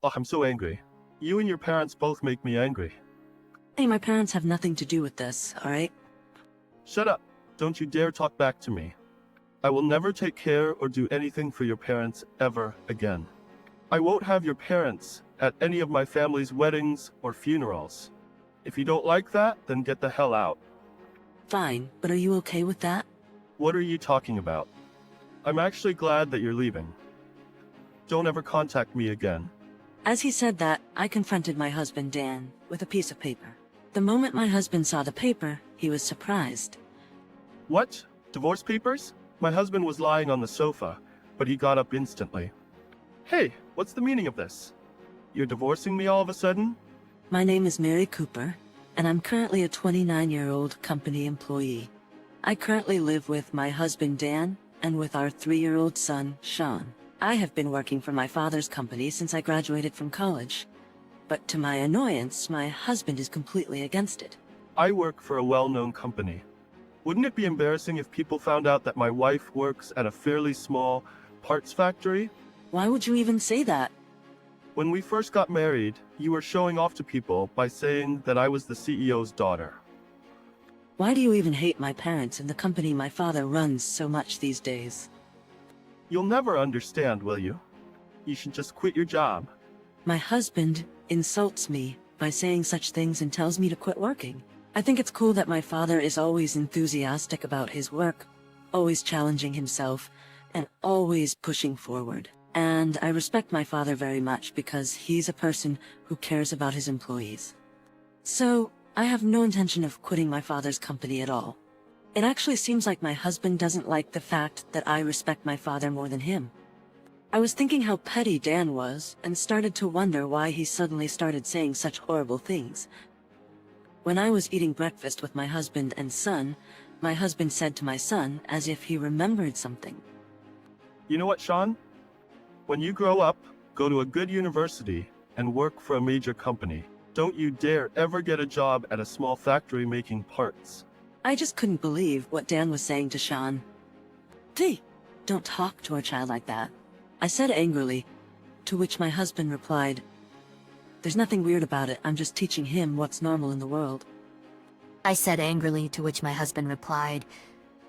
Oh, I'm so angry. You and your parents both make me angry. Hey, my parents have nothing to do with this, alright? Shut up. Don't you dare talk back to me. I will never take care or do anything for your parents ever again. I won't have your parents at any of my family's weddings or funerals. If you don't like that, then get the hell out. Fine, but are you okay with that? What are you talking about? I'm actually glad that you're leaving. Don't ever contact me again. As he said that, I confronted my husband, Dan, with a piece of paper. The moment my husband saw the paper, he was surprised. What? Divorce papers? My husband was lying on the sofa, but he got up instantly. Hey, what's the meaning of this? You're divorcing me all of a sudden? My name is Mary Cooper, and I'm currently a 29-year-old company employee. I currently live with my husband, Dan, and with our 3-year-old son, Sean. I have been working for my father's company since I graduated from college. But to my annoyance, my husband is completely against it. I work for a well-known company. Wouldn't it be embarrassing if people found out that my wife works at a fairly small parts factory? Why would you even say that? When we first got married, you were showing off to people by saying that I was the CEO's daughter. Why do you even hate my parents and the company my father runs so much these days? You'll never understand, will you? You should just quit your job. My husband insults me by saying such things and tells me to quit working. I think it's cool that my father is always enthusiastic about his work, always challenging himself, and always pushing forward. And I respect my father very much because he's a person who cares about his employees. So, I have no intention of quitting my father's company at all. It actually seems like my husband doesn't like the fact that I respect my father more than him. I was thinking how petty Dan was, and started to wonder why he suddenly started saying such horrible things. When I was eating breakfast with my husband and son, my husband said to my son, as if he remembered something. You know what, Sean? When you grow up, go to a good university and work for a major company. Don't you dare ever get a job at a small factory making parts. I just couldn't believe what Dan was saying to Sean. Hey, don't talk to our child like that, I said angrily, to which my husband replied, "There's nothing weird about it, I'm just teaching him what's normal in the world." I said angrily, to which my husband replied,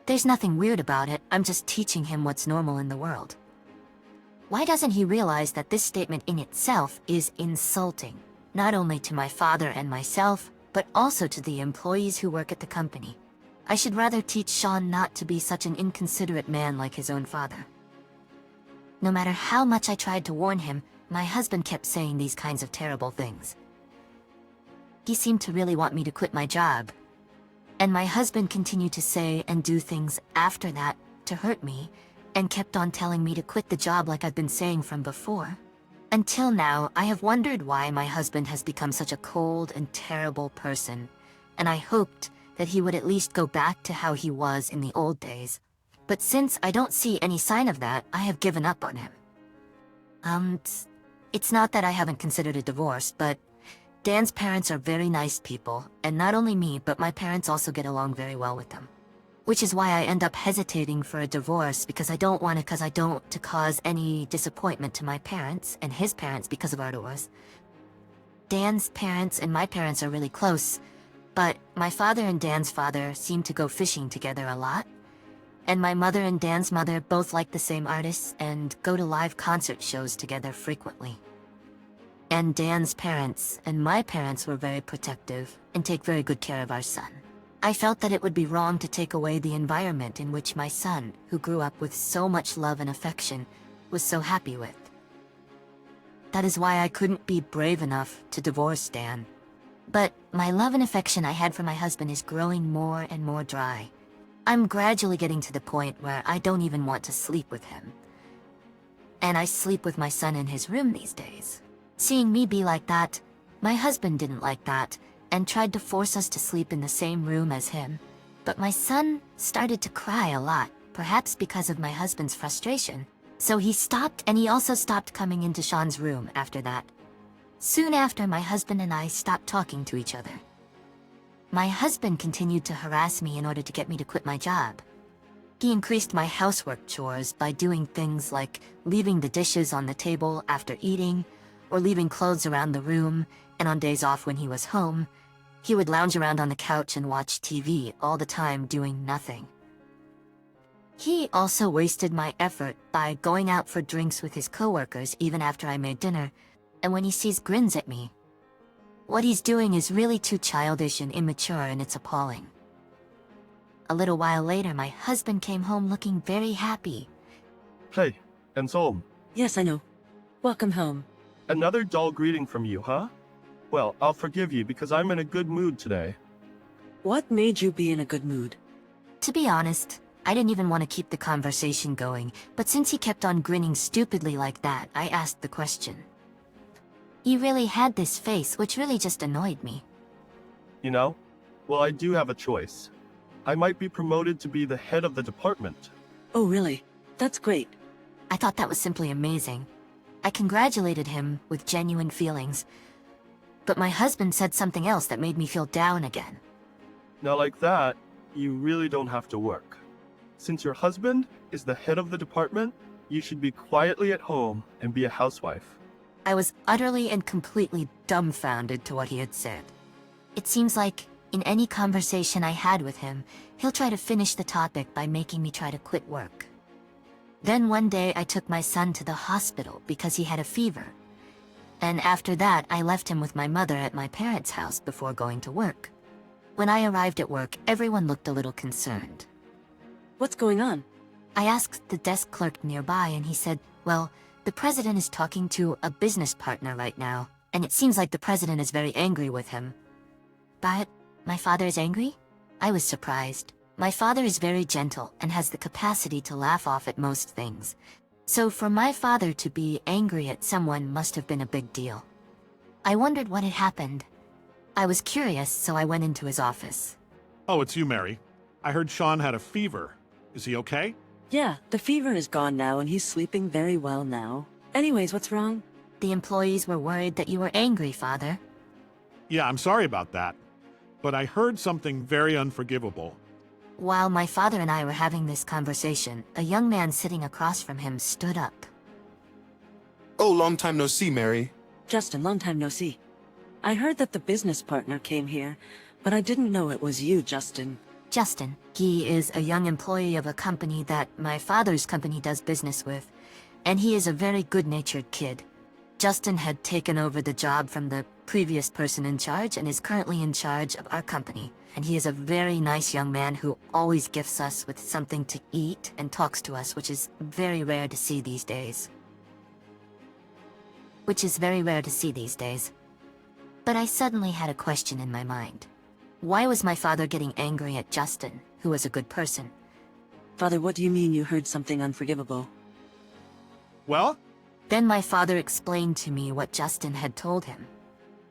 "There's nothing weird about it, I'm just teaching him what's normal in the world." Why doesn't he realize that this statement in itself is insulting, not only to my father and myself, but also to the employees who work at the company? I should rather teach Sean not to be such an inconsiderate man like his own father. No matter how much I tried to warn him, my husband kept saying these kinds of terrible things. He seemed to really want me to quit my job. And my husband continued to say and do things after that to hurt me, and kept on telling me to quit the job like I've been saying from before. Until now, I have wondered why my husband has become such a cold and terrible person, and I hoped that he would at least go back to how he was in the old days. But since I don't see any sign of that, I have given up on him. It's not that I haven't considered a divorce, but Dan's parents are very nice people, and not only me, but my parents also get along very well with them. Which is why I end up hesitating for a divorce, because I don't want to cause any disappointment to my parents and his parents because of our divorce. Dan's parents and my parents are really close, but my father and Dan's father seem to go fishing together a lot. And my mother and Dan's mother both like the same artists and go to live concert shows together frequently. And Dan's parents and my parents were very protective and take very good care of our son. I felt that it would be wrong to take away the environment in which my son, who grew up with so much love and affection, was so happy with. That is why I couldn't be brave enough to divorce Dan. But my love and affection I had for my husband is growing more and more dry. I'm gradually getting to the point where I don't even want to sleep with him. And I sleep with my son in his room these days. Seeing me be like that, my husband didn't like that, and tried to force us to sleep in the same room as him. But my son started to cry a lot, perhaps because of my husband's frustration. So he stopped, and he also stopped coming into Sean's room after that. Soon after, my husband and I stopped talking to each other. My husband continued to harass me in order to get me to quit my job. He increased my housework chores by doing things like leaving the dishes on the table after eating, or leaving clothes around the room, and on days off when he was home, he would lounge around on the couch and watch TV all the time doing nothing. He also wasted my effort by going out for drinks with his coworkers even after I made dinner, and when he sees grins at me. What he's doing is really too childish and immature, and it's appalling. A little while later, my husband came home looking very happy. Hey, Ensolm. Yes, I know. Welcome home. Another dull greeting from you, huh? Well, I'll forgive you because I'm in a good mood today. What made you be in a good mood? To be honest, I didn't even want to keep the conversation going, but since he kept on grinning stupidly like that, I asked the question. He really had this face, which really just annoyed me. You know? Well, I do have a choice. I might be promoted to be the head of the department. Oh, really? That's great. I thought that was simply amazing. I congratulated him with genuine feelings, but my husband said something else that made me feel down again. Now, like that, you really don't have to work. Since your husband is the head of the department, you should be quietly at home and be a housewife. I was utterly and completely dumbfounded to what he had said. It seems like, in any conversation I had with him, he'll try to finish the topic by making me try to quit work. Then one day I took my son to the hospital because he had a fever. And after that, I left him with my mother at my parents' house before going to work. When I arrived at work, everyone looked a little concerned. What's going on? I asked the desk clerk nearby, and he said, well, the president is talking to a business partner right now, and it seems like the president is very angry with him. But my father is angry? I was surprised. My father is very gentle and has the capacity to laugh off at most things. So for my father to be angry at someone must have been a big deal. I wondered what had happened. I was curious, so I went into his office. Oh, it's you, Mary. I heard Sean had a fever. Is he okay? Yeah, the fever is gone now and he's sleeping very well now. Anyways, what's wrong? The employees were worried that you were angry, Father. Yeah, I'm sorry about that. But I heard something very unforgivable. While my father and I were having this conversation, a young man sitting across from him stood up. Oh, long time no see, Mary. Justin, long time no see. I heard that the business partner came here, but I didn't know it was you, Justin. Justin, he is a young employee of a company that my father's company does business with, and he is a very good-natured kid. Justin had taken over the job from the previous person in charge and is currently in charge of our company. And he is a very nice young man who always gifts us with something to eat and talks to us, which is very rare to see these days. But I suddenly had a question in my mind. Why was my father getting angry at Justin, who was a good person? Father, what do you mean you heard something unforgivable? Well, Then my father explained to me what Justin had told him.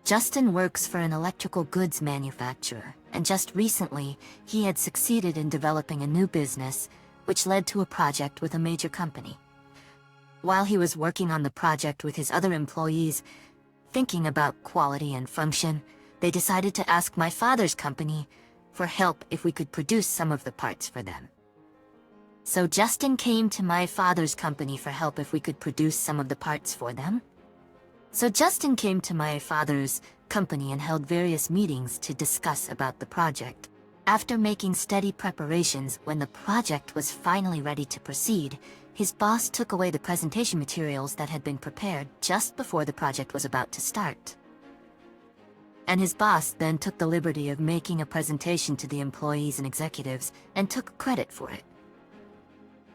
Justin works for an electrical goods manufacturer, and just recently, he had succeeded in developing a new business, which led to a project with a major company. While he was working on the project with his other employees, thinking about quality and function, they decided to ask my father's company for help if we could produce some of the parts for them. So Justin came to my father's company for help if we could produce some of the parts for them. So Justin came to my father's company and held various meetings to discuss about the project. After making steady preparations, when the project was finally ready to proceed, his boss took away the presentation materials that had been prepared just before the project was about to start. And his boss then took the liberty of making a presentation to the employees and executives and took credit for it.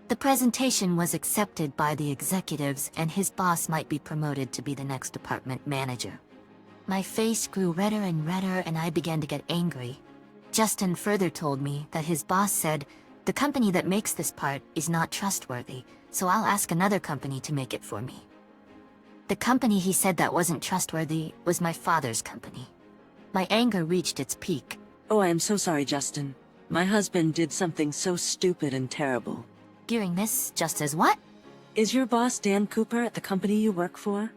The presentation was accepted by the executives, and his boss might be promoted to be the next department manager. My face grew redder and redder, and I began to get angry. Justin further told me that his boss said, "The company that makes this part is not trustworthy, so I'll ask another company to make it for me." The company he said that wasn't trustworthy was my father's company. My anger reached its peak. Oh, I am so sorry, Justin. My husband did something so stupid and terrible. Hearing this, just as what? Is your boss Dan Cooper at the company you work for?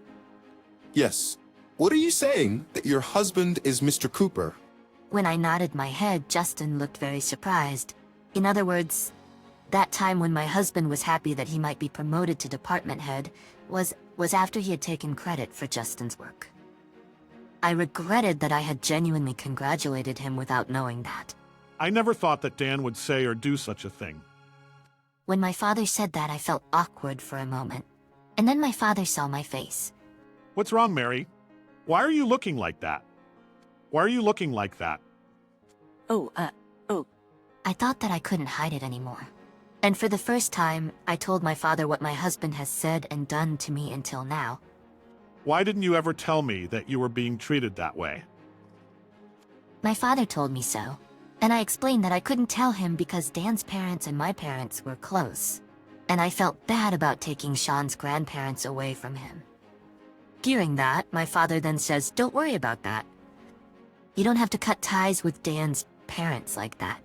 Yes. What are you saying? That your husband is Mr. Cooper? When I nodded my head, Justin looked very surprised. In other words, that time when my husband was happy that he might be promoted to department head was was after he had taken credit for Justin's work. I regretted that I had genuinely congratulated him without knowing that. I never thought that Dan would say or do such a thing. When my father said that, I felt awkward for a moment. And then my father saw my face. What's wrong, Mary? Why are you looking like that? Why are you looking like that? Oh, I thought that I couldn't hide it anymore. And for the first time, I told my father what my husband has said and done to me until now. Why didn't you ever tell me that you were being treated that way? My father told me so, and I explained that I couldn't tell him because Dan's parents and my parents were close, and I felt bad about taking Sean's grandparents away from him. Hearing that, my father then says, "Don't worry about that. You don't have to cut ties with Dan's parents like that."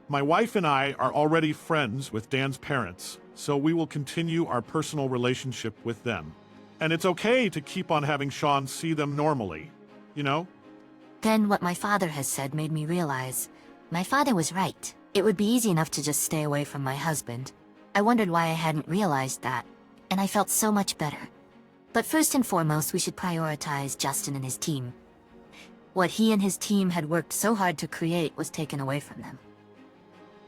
My wife and I are already friends with Dan's parents, so we will continue our personal relationship with them. And it's okay to keep on having Sean see them normally, you know? Then what my father has said made me realize my father was right. It would be easy enough to just stay away from my husband. I wondered why I hadn't realized that, and I felt so much better. But first and foremost, we should prioritize Justin and his team. What he and his team had worked so hard to create was taken away from them.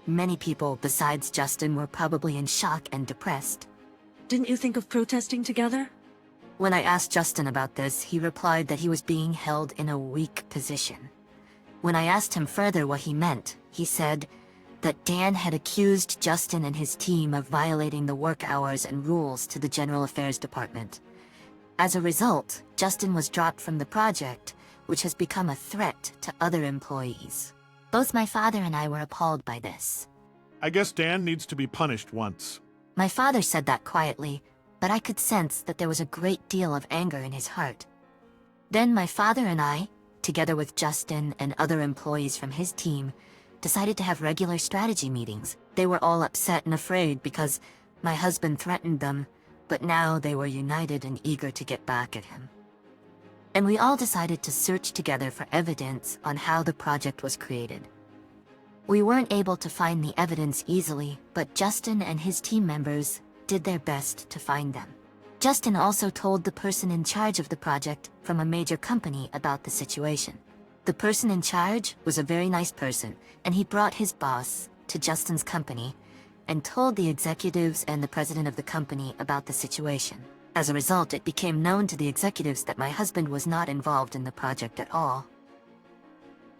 Many people besides Justin were probably in shock and depressed. didn't you think of protesting together? When I asked Justin about this, he replied that he was being held in a weak position. When I asked him further what he meant, he said that Dan had accused Justin and his team of violating the work hours and rules to the General Affairs Department. As a result, Justin was dropped from the project, which has become a threat to other employees. Both my father and I were appalled by this. I guess Dan needs to be punished once. My father said that quietly, but I could sense that there was a great deal of anger in his heart. Then my father and I, together with Justin and other employees from his team, decided to have regular strategy meetings. They were all upset and afraid because my husband threatened them, but now they were united and eager to get back at him. And we all decided to search together for evidence on how the project was created. We weren't able to find the evidence easily, but Justin and his team members did their best to find them. Justin also told the person in charge of the project from a major company about the situation. The person in charge was a very nice person, and he brought his boss to Justin's company and told the executives and the president of the company about the situation. As a result, it became known to the executives that my husband was not involved in the project at all.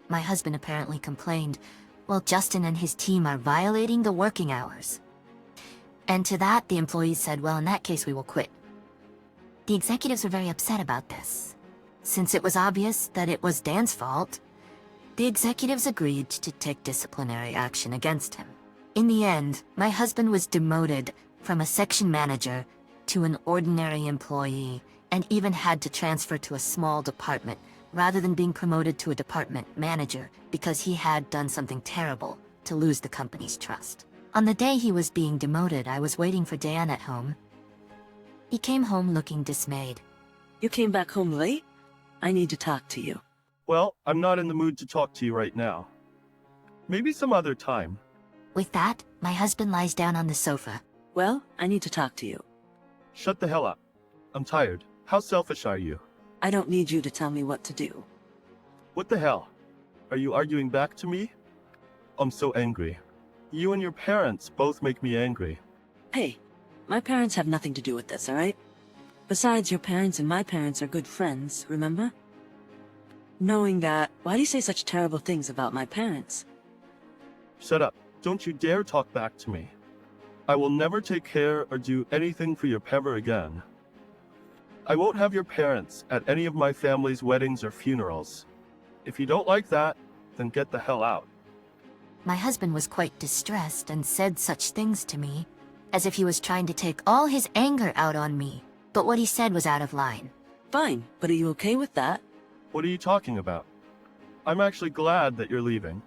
My husband apparently complained, "Well, Justin and his team are violating the working hours." And to that, the employees said, "Well, in that case, we will quit." The executives were very upset about this. Since it was obvious that it was Dan's fault, the executives agreed to take disciplinary action against him. In the end, my husband was demoted from a section manager to an ordinary employee, and even had to transfer to a small department rather than being promoted to a department manager because he had done something terrible to lose the company's trust. On the day he was being demoted, I was waiting for Dan at home. He came home looking dismayed. You came back home late? I need to talk to you. Well, I'm not in the mood to talk to you right now. Maybe some other time. With that, my husband lies down on the sofa. Well, I need to talk to you. Shut the hell up. I'm tired. How selfish are you? I don't need you to tell me what to do. What the hell? Are you arguing back to me? I'm so angry. You and your parents both make me angry. Hey, my parents have nothing to do with this, alright? Besides, your parents and my parents are good friends, remember? Knowing that, why do you say such terrible things about my parents? Shut up. Don't you dare talk back to me. I will never take care or do anything for your ever again. I won't have your parents at any of my family's weddings or funerals. If you don't like that, then get the hell out. My husband was quite distressed and said such things to me, as if he was trying to take all his anger out on me. But what he said was out of line. Fine, but are you okay with that? What are you talking about? I'm actually glad that you're leaving.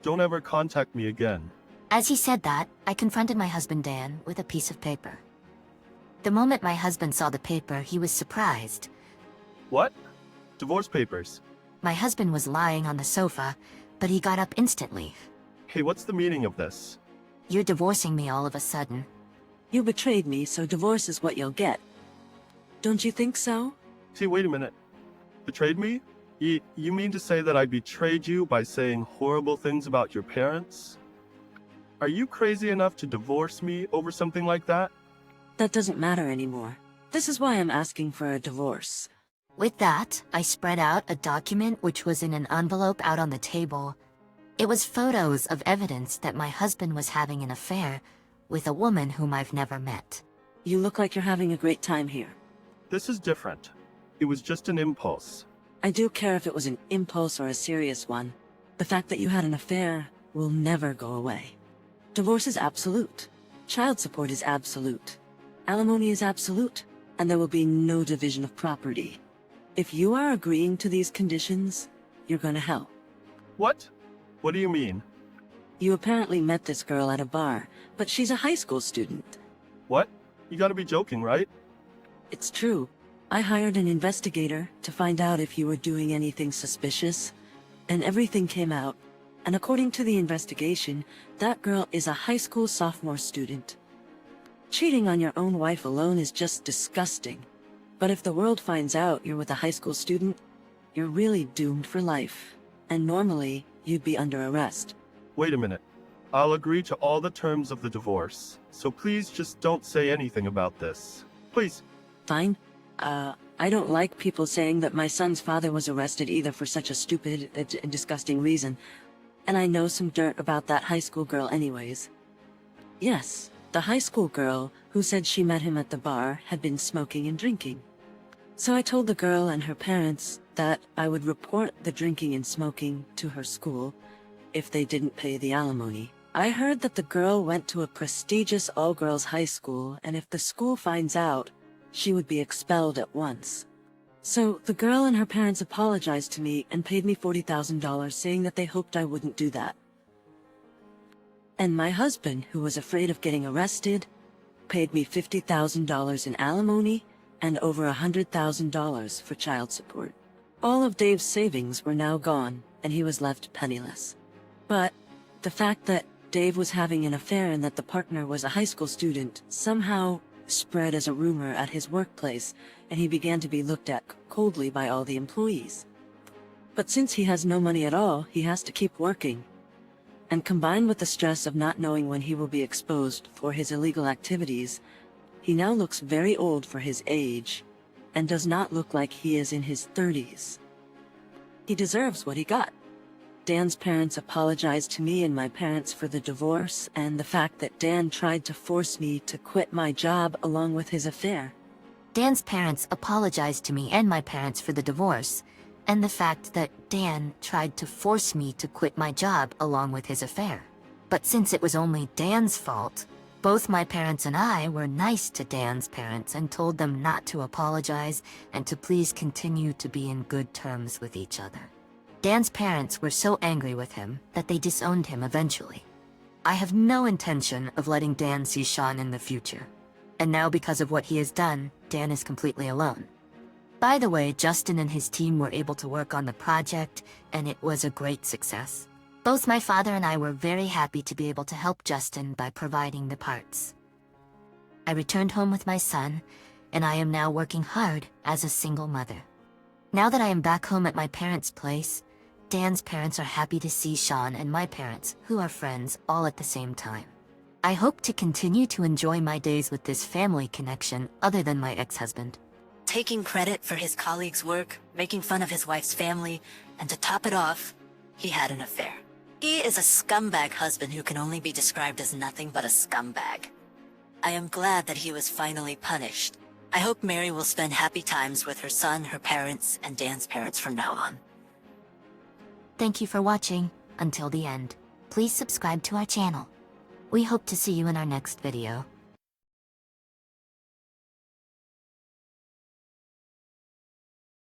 Don't ever contact me again. As he said that, I confronted my husband Dan with a piece of paper. The moment my husband saw the paper, he was surprised. What? Divorce papers. My husband was lying on the sofa, but he got up instantly. Hey, what's the meaning of this? "You're divorcing me all of a sudden." You betrayed me, so divorce is what you'll get. Don't you think so? See, wait a minute. Betrayed me? You mean to say that I betrayed you by saying horrible things about your parents? Are you crazy enough to divorce me over something like that? That doesn't matter anymore. This is why I'm asking for a divorce. With that, I spread out a document which was in an envelope out on the table. It was photos of evidence that my husband was having an affair with a woman whom I've never met. You look like you're having a great time here. This is different. It was just an impulse. I do care if it was an impulse or a serious one. The fact that you had an affair will never go away. Divorce is absolute. Child support is absolute. Alimony is absolute. And there will be no division of property. If you are agreeing to these conditions, you're going to hell. What? What do you mean? You apparently met this girl at a bar, but she's a high school student. What? You gotta be joking, right? It's true. I hired an investigator to find out if you were doing anything suspicious, and everything came out. And according to the investigation, that girl is a high school sophomore student. Cheating on your own wife alone is just disgusting. But if the world finds out you're with a high school student, you're really doomed for life. And normally, you'd be under arrest. Wait a minute. I'll agree to all the terms of the divorce, so please just don't say anything about this. Please. Fine. I don't like people saying that my son's father was arrested either for such a stupid and disgusting reason. And I know some dirt about that high school girl anyways. Yes, the high school girl who said she met him at the bar had been smoking and drinking. So I told the girl and her parents that I would report the drinking and smoking to her school if they didn't pay the alimony. I heard that the girl went to a prestigious all-girls high school, and if the school finds out, she would be expelled at once. So the girl and her parents apologized to me and paid me $40,000, saying that they hoped I wouldn't do that. And my husband, who was afraid of getting arrested, paid me $50,000 in alimony and over $100,000 for child support. All of Dave's savings were now gone, and he was left penniless. But the fact that Dave was having an affair and that the partner was a high school student somehow spread as a rumor at his workplace, and he began to be looked at coldly by all the employees. But since he has no money at all, he has to keep working. And combined with the stress of not knowing when he will be exposed for his illegal activities, he now looks very old for his age, and does not look like he is in his 30s. He deserves what he got. Dan's parents apologized to me and my parents for the divorce and the fact that Dan tried to force me to quit my job along with his affair. Dan's parents apologized to me and my parents for the divorce, and the fact that Dan tried to force me to quit my job along with his affair. But since it was only Dan's fault, both my parents and I were nice to Dan's parents and told them not to apologize and to please continue to be in good terms with each other. Dan's parents were so angry with him that they disowned him eventually. I have no intention of letting Dan see Sean in the future. And now because of what he has done, Dan is completely alone. By the way, Justin and his team were able to work on the project, and it was a great success. Both my father and I were very happy to be able to help Justin by providing the parts. I returned home with my son, and I am now working hard as a single mother. Now that I am back home at my parents' place, Dan's parents are happy to see Sean and my parents, who are friends, all at the same time. I hope to continue to enjoy my days with this family connection other than my ex-husband. Taking credit for his colleagues' work, making fun of his wife's family, and to top it off, he had an affair. He is a scumbag husband who can only be described as nothing but a scumbag. I am glad that he was finally punished. I hope Mary will spend happy times with her son, her parents, and Dan's parents from now on. Thank you for watching until the end. Please subscribe to our channel. We hope to see you in our next video.